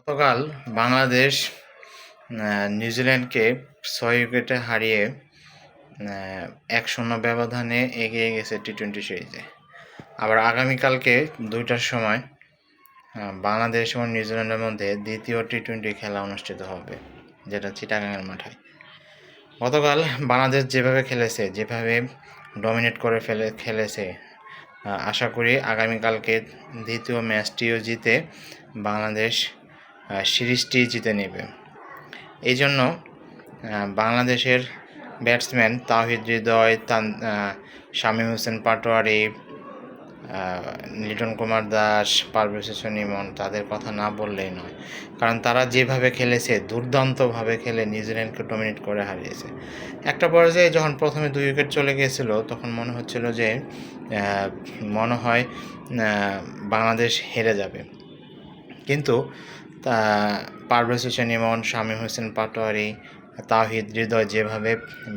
গতকাল বাংলাদেশ নিউজিল্যান্ডকে ৬ উইকেটে হারিয়ে ১-০ ব্যবধানে এগিয়ে গেছে টি-টোয়েন্টি সিরিজে। আবার আগামীকালকে ২টার সময় বাংলাদেশ এবং নিউজিল্যান্ডের মধ্যে দ্বিতীয় টি-টোয়েন্টি খেলা অনুষ্ঠিত হবে, যেটা চিটাগাংয়ের মাঠে। গতকাল বাংলাদেশ যেভাবে খেলেছে, যেভাবে ডমিনেট করে খেলেছে, আশা করি আগামীকালকে দ্বিতীয় ম্যাচটিও জিতে বাংলাদেশ সিরিজটি জিতে নেবে। এই জন্য বাংলাদেশের ব্যাটসম্যান তাওহিদ হৃদয়, শামীম হোসেন পাটোয়ারি, লিটন কুমার দাস, পারভেজ হোসেন ইমন, তাদের কথা না বললেই নয়। কারণ তারা যেভাবে খেলেছে, দুর্দান্তভাবে খেলে নিউজিল্যান্ডকে ডমিনেট করে হারিয়েছে। একটা পর্যায়ে যখন প্রথমে 2 উইকেট চলে গিয়েছিল, তখন মনে হচ্ছিল যে মনে হয় বাংলাদেশ হেরে যাবে। কিন্তু পারভেজ হোসেন ইমন, শামীম হোসেন পাটোয়ারি, তাওহিদ হৃদয় যেভাবে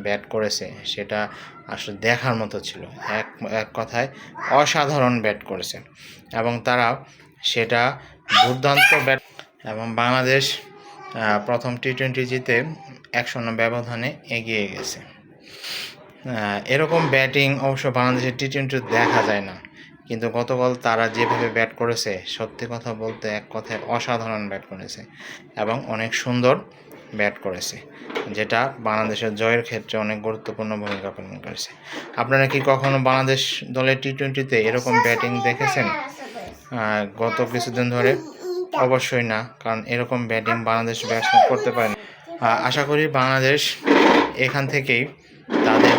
ব্যাট করেছে, সেটা আসলে দেখার মতো ছিল। এক কথায় অসাধারণ ব্যাট করেছে এবং তারা সেটা দুর্দান্ত ব্যাট এবং বাংলাদেশ প্রথম টি-টোয়েন্টি জিতে ১-০ ব্যবধানে এগিয়ে গেছে। এরকম ব্যাটিং অবশ্য বাংলাদেশের টি-টোয়েন্টি দেখা যায় না, কিন্তু গতকাল তারা যেভাবে ব্যাট করেছে, সত্যি কথা বলতে এক কথায় অসাধারণ ব্যাট করেছে এবং অনেক সুন্দর ব্যাট করেছে, যেটা বাংলাদেশের জয়ের ক্ষেত্রে অনেক গুরুত্বপূর্ণ ভূমিকা পালন করেছে। আপনারা কি কখনো বাংলাদেশ দলের টি-টোয়েন্টিতে এরকম ব্যাটিং দেখেছেন গত কিছুদিন ধরে? অবশ্যই না, কারণ এরকম ব্যাটিং বাংলাদেশ ব্যাটসম্যান করতে পারে না। আশা করি বাংলাদেশ এখান থেকেই তাদের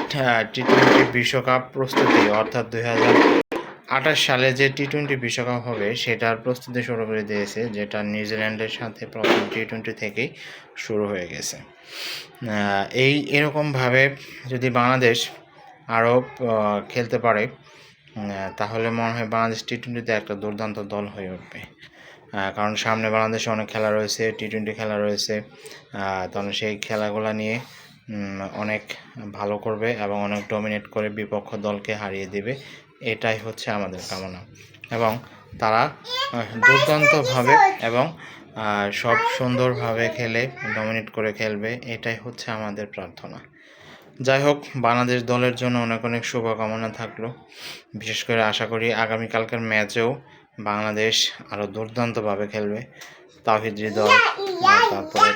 টি-টোয়েন্টি বিশ্বকাপ প্রস্তুতি, অর্থাৎ 2028 সালে যে টি-টোয়েন্টি বিশ্বকাপ হবে, সেটার প্রস্তুতি শুরু করে দিয়েছে, যেটা নিউজিল্যান্ডের সাথে প্রথম টি-টোয়েন্টি থেকেই শুরু হয়ে গেছে। এরকমভাবে যদি বাংলাদেশ আরও খেলতে পারে, তাহলে মনে হয় বাংলাদেশ টি-টোয়েন্টিতে একটা দুর্দান্ত দল হয়ে উঠবে। কারণ সামনে বাংলাদেশে অনেক খেলা রয়েছে, টি-টোয়েন্টি খেলা রয়েছে, তখন সেই খেলাগুলো নিয়ে অনেক ভালো করবে এবং অনেক ডমিনেট করে বিপক্ষ দলকে হারিয়ে দেবে। এটাই হচ্ছে আমাদের কামনা এবং তারা দুর্দান্তভাবে এবং সব সুন্দরভাবে খেলে ডমিনেট করে খেলবে, এটাই হচ্ছে আমাদের প্রার্থনা। যাই হোক, বাংলাদেশ দলের জন্য অনেক অনেক শুভকামনা থাকলো। বিশেষ করে আশা করি আগামীকালকের ম্যাচেও বাংলাদেশ আরও দুর্দান্তভাবে খেলবে। তাওহিদ হৃদয়, তারপরে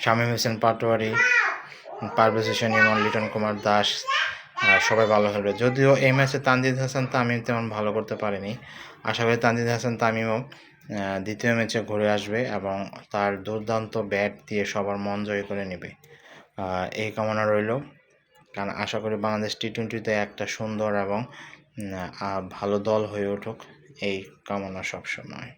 শামীম হোসেন পাটোয়ারি, পারভেজ হোসেন ইমন, লিটন কুমার দাস, সবাই ভালো খেলবে। যদিও এই ম্যাচে তানজিদ হাসান তামিম তেমন ভালো করতে পারেনি। আশা করি তানজিদ হাসান তামিমও দ্বিতীয় ম্যাচে ঘুরে আসবে এবং তার দুর্দান্ত ব্যাট দিয়ে সবার মন জয় করে নেবে, এই কামনা রইল। কারণ আশা করি বাংলাদেশ টি-টোয়েন্টিতে একটা সুন্দর এবং ভালো দল হয়ে উঠুক, এই কামনা সবসময়।